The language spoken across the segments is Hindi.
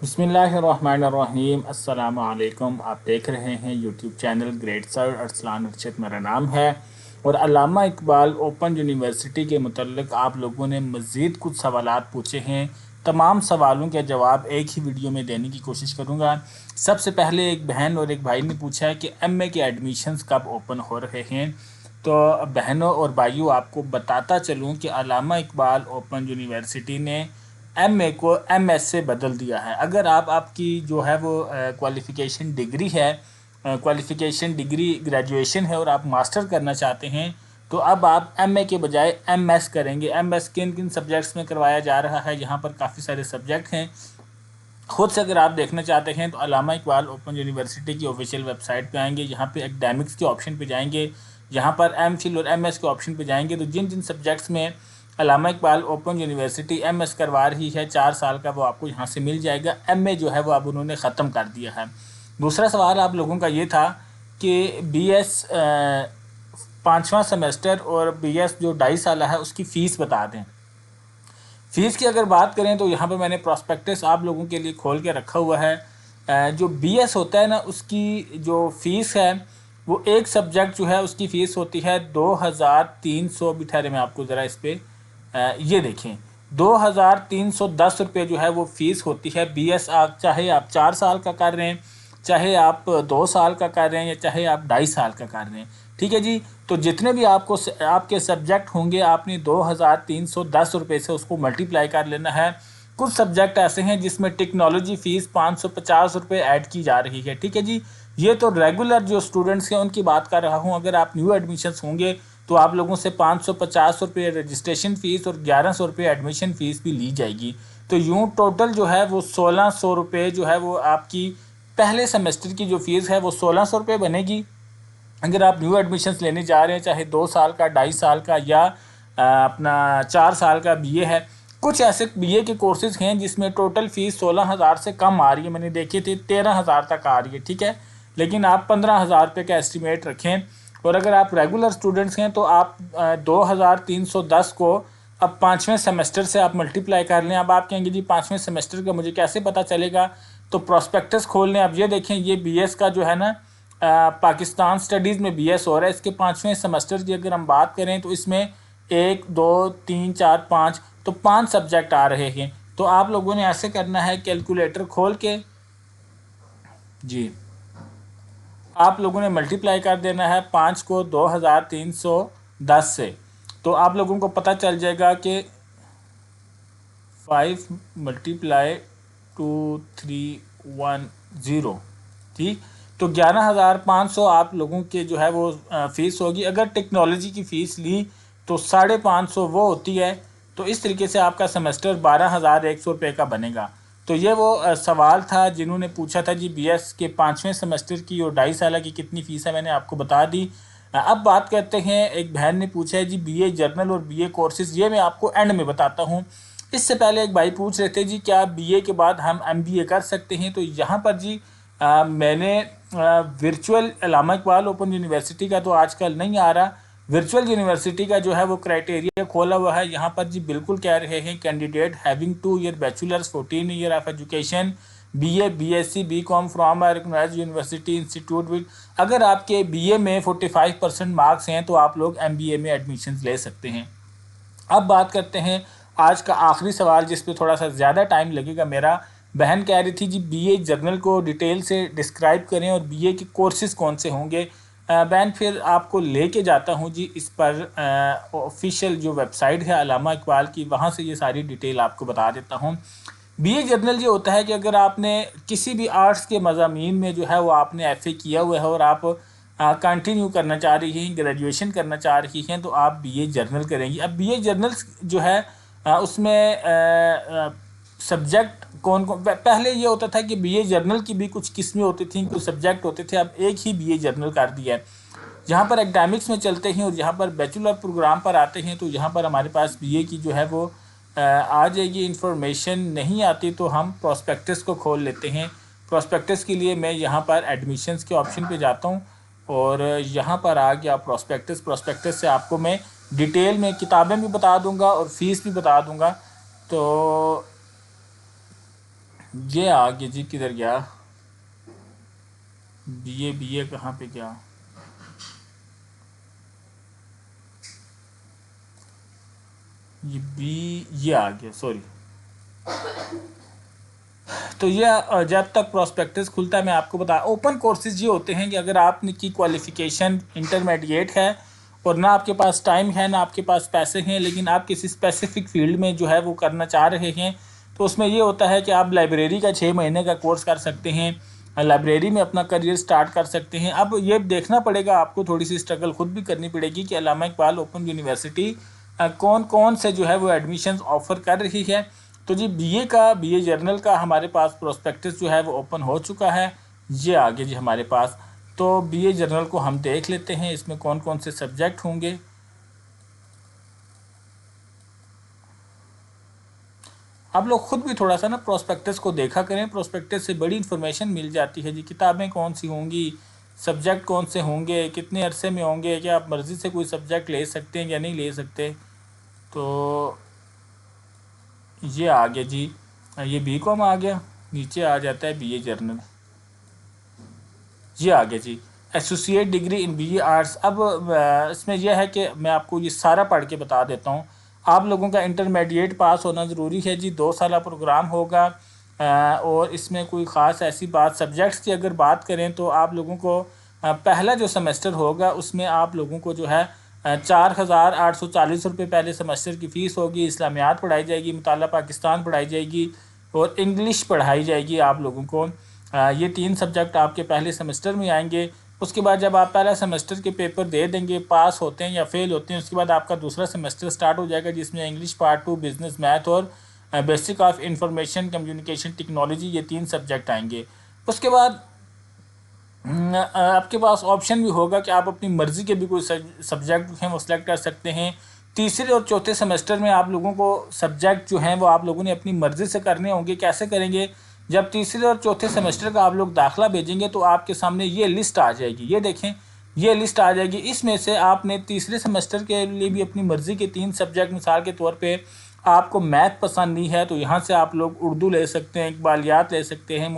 बिस्मिल्लाहिर्रहमानिर्रहीम अस्सलामु अलैकुम। आप देख रहे हैं YouTube channel great sir Arsalan Arshad मेरा नाम है। और अल्लामा इकबाल ओपन यूनिवर्सिटी के मुतल्लिक़ आप लोगों ने मज़ीद कुछ सवालात पूछे हैं। तमाम सवालों के जवाब एक ही वीडियो में देने की कोशिश करूँगा। सबसे पहले एक बहन और एक भाई ने पूछा है कि एमए के एडमिशन्स कब ओपन हो रहे हैं। तो बहनों और भाइयों, आपको बताता चलूँ कि अल्लामा इकबाल ओपन यूनिवर्सिटी ने एमए को एमएस से बदल दिया है। अगर आपकी जो है वो क्वालिफ़िकेशन डिग्री है, क्वालिफ़िकेशन डिग्री ग्रेजुएशन है और आप मास्टर करना चाहते हैं, तो अब आप एमए के बजाय एमएस करेंगे। एमएस किन किन सब्जेक्ट्स में करवाया जा रहा है, यहाँ पर काफ़ी सारे सब्जेक्ट हैं। खुद से अगर आप देखना चाहते हैं तो अल्लामा इकबाल ओपन यूनिवर्सिटी की ऑफिशियल वेबसाइट पे आएंगे, यहाँ पे एकेडमिक्स के ऑप्शन पे जाएंगे, यहाँ पर एमफिल और एमएस के ऑप्शन पे जाएंगे। तो जिन जिन सब्जेक्ट्स में अल्लामा इकबाल ओपन यूनिवर्सिटी एमएस करवा रही है 4 साल का, वो आपको यहाँ से मिल जाएगा। एमए जो है वो अब उन्होंने ख़त्म कर दिया है। दूसरा सवाल आप लोगों का ये था कि बीएस 5वां सेमेस्टर और बीएस जो 2.5 साल है उसकी फ़ीस बता दें। फ़ीस की अगर बात करें तो यहाँ पे मैंने प्रॉस्पेक्टस आप लोगों के लिए खोल के रखा हुआ है। जो बीएस होता है ना, उसकी जो फ़ीस है वो एक सब्जेक्ट जो है उसकी फ़ीस होती है 2300। बिठारे मैं आपको ज़रा इस पर ये देखें, 2310 रुपये जो है वो फ़ीस होती है बीएस। आप चाहे आप 4 साल का कर रहे हैं, चाहे आप 2 साल का कर रहे हैं, या चाहे आप 2.5 साल का कर रहे हैं। ठीक है जी। तो जितने भी आपके सब्जेक्ट होंगे, आपने 2310 रुपये से उसको मल्टीप्लाई कर लेना है। कुछ सब्जेक्ट ऐसे हैं जिसमें टेक्नोलॉजी फ़ीस 550 रुपये ऐड की जा रही है। ठीक है जी। ये तो रेगुलर जो स्टूडेंट्स हैं उनकी बात कर रहा हूँ। अगर आप न्यू एडमिशन्स होंगे तो आप लोगों से 550 रुपये रजिस्ट्रेशन फ़ीस और 1100 रुपये एडमिशन फ़ीस भी ली जाएगी। तो यूँ टोटल जो है वो 1600 रुपये जो है वो आपकी पहले सेमेस्टर की जो फ़ीस है वो 1600 रुपये बनेगी। अगर आप न्यू एडमिशन्स लेने जा रहे हैं, चाहे 2 साल का, 2.5 साल का, या अपना 4 साल का बीए है। कुछ ऐसे बीए के कोर्सेज़ हैं जिसमें टोटल फ़ीस 16,000 से कम आ रही है। मैंने देखे थे 13,000 तक आ रही है। ठीक है, लेकिन आप 15,000 रुपये का एस्टिमेट रखें। और अगर आप रेगुलर स्टूडेंट्स हैं तो आप 2310 को अब 5वें सेमेस्टर से आप मल्टीप्लाई कर लें। अब आप कहेंगे जी 5वें सेमेस्टर का मुझे कैसे पता चलेगा? तो प्रॉस्पेक्टस खोल लें। अब ये देखें, ये बीएस का जो है ना, पाकिस्तान स्टडीज़ में बीएस हो रहा है। इसके 5वें सेमेस्टर की अगर हम बात करें तो इसमें 1 2 3 4 5 तो 5 सब्जेक्ट आ रहे हैं। तो आप लोगों ने ऐसे करना है, कैलकुलेटर खोल के जी आप लोगों ने मल्टीप्लाई कर देना है 5 को 2310 से। तो आप लोगों को पता चल जाएगा कि 5 × 2310। ठीक, तो 11,500 आप लोगों के जो है वो फ़ीस होगी। अगर टेक्नोलॉजी की फ़ीस ली तो 550 वो होती है। तो इस तरीके से आपका सेमेस्टर 12,100 रुपये का बनेगा। तो ये वो सवाल था जिन्होंने पूछा था जी बीएस के 5वें सेमेस्टर की और 2.5 साल की कितनी फ़ीस है, मैंने आपको बता दी। अब बात करते हैं, एक बहन ने पूछा है जी बीए जर्नल और बीए कोर्सेज़, ये मैं आपको एंड में बताता हूँ। इससे पहले एक भाई पूछ रहे थे जी क्या बीए के बाद हम एमबीए कर सकते हैं? तो यहाँ पर जी मैंने वर्चुअल अल्लामा इकबाल ओपन यूनिवर्सिटी का तो आजकल नहीं आ रहा, वर्चुअल यूनिवर्सिटी का जो है वो क्राइटेरिया खोला हुआ है। यहाँ पर जी बिल्कुल कह रहे हैं candidate having 2 year bachelors 14 year of education BA BSc BCom from recognised university institute with. अगर आपके बीए में 45% मार्क्स हैं तो आप लोग एमबीए में एडमिशन ले सकते हैं। अब बात करते हैं आज का आखिरी सवाल, जिस पे थोड़ा सा ज़्यादा टाइम लगेगा मेरा। बहन कह रही थी जी बीए जर्नल को डिटेल से डिस्क्राइब करें और बीए के कोर्सेज़ कौन से होंगे। बहन फिर आपको लेके जाता हूँ जी इस पर ऑफिशियल जो वेबसाइट है अल्लामा इकबाल की, वहाँ से ये सारी डिटेल आपको बता देता हूँ। बीए जर्नल ये होता है कि अगर आपने किसी भी आर्ट्स के मज़ामीन में जो है वो आपने एफए किया हुआ है और आप कंटिन्यू करना चाह रही हैं, ग्रेजुएशन करना चाह रही हैं, तो आप बीए जर्नल करेंगी। अब बीए जर्नल्स जो है उसमें सब्जेक्ट कौन कौन, पहले ये होता था कि बीए जर्नल की भी कुछ किस्में होती थी, कुछ सब्जेक्ट होते थे। अब एक ही बीए जर्नल कर दिया है। जहाँ पर एकेडमिक्स में चलते हैं और जहाँ पर बैचलर प्रोग्राम पर आते हैं, तो यहाँ पर हमारे पास बीए की जो है वो आ जाएगी। इंफॉर्मेशन नहीं आती तो हम प्रॉस्पेक्टस को खोल लेते हैं। प्रॉस्पेक्टस के लिए मैं यहाँ पर एडमिशन्स के ऑप्शन पे जाता हूँ और यहाँ पर आ गया प्रॉस्पेक्टस। प्रॉस्पेक्टस से आपको मैं डिटेल में किताबें भी बता दूंगा और फ़ीस भी बता दूंगा। तो ये आगे जी किधर गया, बीए कहाँ पे गया, ये आ गया, सॉरी। तो ये जब तक प्रोस्पेक्टस खुलता है, मैं आपको बता, ओपन कोर्सेज ये होते हैं कि अगर आपने की क्वालिफ़िकेशन इंटरमीडिएट है और ना आपके पास टाइम है ना आपके पास पैसे हैं, लेकिन आप किसी स्पेसिफिक फील्ड में जो है वो करना चाह रहे हैं, तो उसमें ये होता है कि आप लाइब्रेरी का 6 महीने का कोर्स कर सकते हैं, लाइब्रेरी में अपना करियर स्टार्ट कर सकते हैं। अब ये देखना पड़ेगा आपको, थोड़ी सी स्ट्रगल खुद भी करनी पड़ेगी कि अल्लामा इकबाल ओपन यूनिवर्सिटी कौन कौन से जो है वो एडमिशन्स ऑफ़र कर रही है। तो जी बीए जर्नल का हमारे पास प्रोस्पेक्टस जो है वो ओपन हो चुका है, ये आगे जी हमारे पास। तो बीए जर्नल को हम देख लेते हैं, इसमें कौन कौन से सब्जेक्ट होंगे। आप लोग खुद भी थोड़ा सा ना प्रोस्पेक्टस को देखा करें, प्रोस्पेक्टस से बड़ी इन्फॉर्मेशन मिल जाती है जी। किताबें कौन सी होंगी, सब्जेक्ट कौन से होंगे, कितने अरसे में होंगे, क्या आप मर्ज़ी से कोई सब्जेक्ट ले सकते हैं या नहीं ले सकते। तो ये आ गया जी, ये बीकॉम आ गया, नीचे आ जाता है बीए जर्नल, ये आ गया जी associate degree in BA arts. अब इसमें यह है कि मैं आपको ये सारा पढ़ के बता देता हूँ। आप लोगों का इंटरमीडिएट पास होना ज़रूरी है जी, 2 साल प्रोग्राम होगा। और इसमें कोई ख़ास ऐसी बात, सब्जेक्ट्स की अगर बात करें तो आप लोगों को पहला जो सेमेस्टर होगा उसमें आप लोगों को जो है 4,840 रुपये पहले सेमेस्टर की फ़ीस होगी। इस्लामियात पढ़ाई जाएगी, मुताला पाकिस्तान पढ़ाई जाएगी और इंग्लिश पढ़ाई जाएगी आप लोगों को। ये 3 सब्जेक्ट आपके पहले सेमेस्टर में आएंगे। उसके बाद जब आप पहला सेमेस्टर के पेपर दे देंगे, पास होते हैं या फेल होते हैं, उसके बाद आपका दूसरा सेमेस्टर स्टार्ट हो जाएगा जिसमें इंग्लिश पार्ट 2, बिजनेस, मैथ और basic of information communication technology, ये 3 सब्जेक्ट आएंगे। उसके बाद आपके पास ऑप्शन भी होगा कि आप अपनी मर्ज़ी के भी कोई सब्जेक्ट हैं वो सिलेक्ट कर सकते हैं। तीसरे और चौथे सेमेस्टर में आप लोगों को सब्जेक्ट जो हैं वो आप लोगों ने अपनी मर्ज़ी से करने होंगे। कैसे करेंगे, जब तीसरे और चौथे सेमेस्टर का आप लोग दाखिला भेजेंगे तो आपके सामने ये लिस्ट आ जाएगी, ये देखें ये लिस्ट आ जाएगी। इसमें से आपने तीसरे सेमेस्टर के लिए भी अपनी मर्ज़ी के 3 सब्जेक्ट, मिसाल के तौर पे आपको मैथ पसंद नहीं है तो यहाँ से आप लोग उर्दू ले सकते हैं, इकबालियात ले सकते हैं,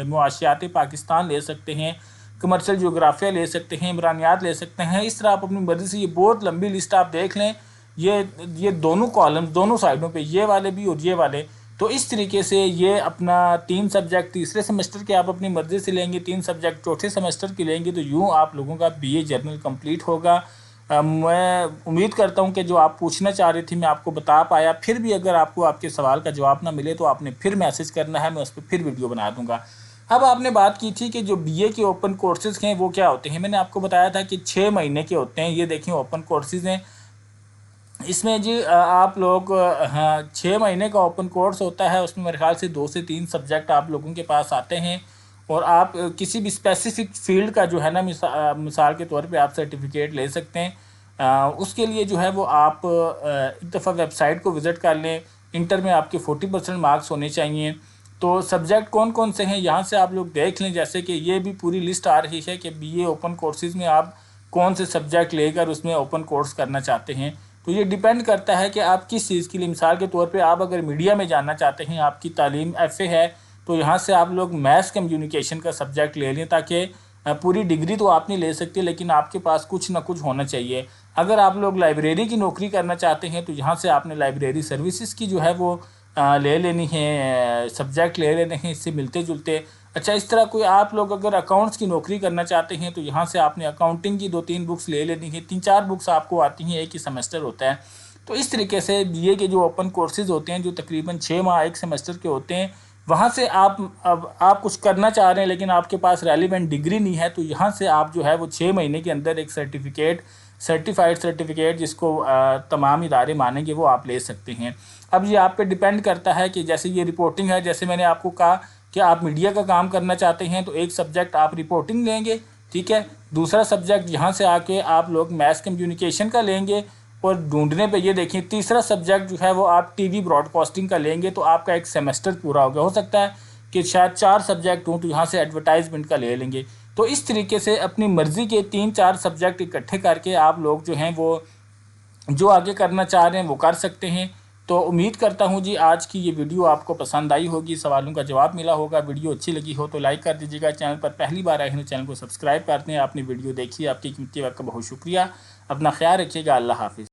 मुआशियात पाकिस्तान ले सकते हैं, कमर्शियल जोग्राफिया ले सकते हैं, इमरानियात ले सकते हैं। इस तरह आप अपनी मर्ज़ी से, ये बहुत लंबी लिस्ट आप देख लें, ये दोनों कॉलम्स दोनों साइडों पे, ये वाले भी और ये वाले। तो इस तरीके से ये अपना 3 सब्जेक्ट तीसरे सेमेस्टर के आप अपनी मर्ज़ी से लेंगे, 3 सब्जेक्ट चौथे सेमेस्टर के लेंगे, तो यूँ आप लोगों का बीए जर्नल कंप्लीट होगा। मैं उम्मीद करता हूं कि जो आप पूछना चाह रही थी मैं आपको बता पाया। फिर भी अगर आपको आपके सवाल का जवाब ना मिले तो आपने फिर मैसेज करना है, मैं उस पर फिर वीडियो बना दूंगा। अब आपने बात की थी कि जो बीए के ओपन कोर्सेज़ हैं वो क्या होते हैं। मैंने आपको बताया था कि 6 महीने के होते हैं। ये देखिए ओपन कोर्सेज़ हैं, इसमें जी आप लोग, हाँ, 6 महीने का ओपन कोर्स होता है। उसमें मेरे ख्याल से 2 से 3 सब्जेक्ट आप लोगों के पास आते हैं और आप किसी भी स्पेसिफिक फील्ड का जो है ना, मिसाल के तौर पे आप सर्टिफिकेट ले सकते हैं। उसके लिए जो है वो आप एक दफ़ा वेबसाइट को विज़िट कर लें। इंटर में आपके 40% मार्क्स होने चाहिए। तो सब्जेक्ट कौन कौन से हैं यहाँ से आप लोग देख लें। जैसे कि ये भी पूरी लिस्ट आ रही है कि बीए ओपन कोर्सेज़ में आप कौन से सब्जेक्ट लेकर उसमें ओपन कोर्स करना चाहते हैं। तो ये डिपेंड करता है कि आप किस चीज़ के लिए, मिसाल के तौर पे आप अगर मीडिया में जाना चाहते हैं, आपकी तालीम एफ़ए है, तो यहाँ से आप लोग मैथ्स कम्युनिकेशन का सब्जेक्ट ले लें, ताकि पूरी डिग्री तो आप नहीं ले सकते लेकिन आपके पास कुछ ना कुछ होना चाहिए। अगर आप लोग लाइब्रेरी की नौकरी करना चाहते हैं तो यहाँ से आपने लाइब्रेरी सर्विसेज की जो है वो ले लेनी है, सब्जेक्ट ले लेने हैं इससे मिलते जुलते। अच्छा, इस तरह कोई आप लोग अगर अकाउंट्स की नौकरी करना चाहते हैं तो यहाँ से आपने अकाउंटिंग की 2-3 बुक्स ले लेनी है। 3-4 बुक्स आपको आती हैं, एक ही सेमेस्टर होता है। तो इस तरीके से बीए के जो ओपन कोर्सेज़ होते हैं, जो तकरीबन 6 माह एक सेमेस्टर के होते हैं, वहाँ से आप कुछ करना चाह रहे हैं लेकिन आपके पास रेलिवेंट डिग्री नहीं है, तो यहाँ से आप जो है वो 6 महीने के अंदर एक सर्टिफाइड सर्टिफिकेट जिसको तमाम इदारे मानेंगे वो आप ले सकते हैं। अब ये आप पे डिपेंड करता है कि जैसे ये रिपोर्टिंग है, जैसे मैंने आपको कहा कि आप मीडिया का काम करना चाहते हैं तो एक सब्जेक्ट आप रिपोर्टिंग लेंगे, ठीक है। दूसरा सब्जेक्ट यहाँ से आके आप लोग मैस कम्युनिकेशन का लेंगे और ढूंढने पे ये देखिए तीसरा सब्जेक्ट जो है वो आप टीवी ब्रॉडकास्टिंग का लेंगे, तो आपका एक सेमेस्टर पूरा हो गया। हो सकता है कि शायद 4 सब्जेक्ट हों तो यहाँ से एडवर्टाइजमेंट का ले लेंगे। तो इस तरीके से अपनी मर्ज़ी के 3-4 सब्जेक्ट इकट्ठे करके आप लोग जो हैं वो जो आगे करना चाह रहे हैं वो कर सकते हैं। तो उम्मीद करता हूँ जी आज की ये वीडियो आपको पसंद आई होगी, सवालों का जवाब मिला होगा। वीडियो अच्छी लगी हो तो लाइक कर दीजिएगा। चैनल पर पहली बार आए हैं तो चैनल को सब्सक्राइब कर दें। आपने वीडियो देखी, आपकी कीमती वक्त का बहुत शुक्रिया। अपना ख्याल रखिएगा। अल्लाह हाफिज़।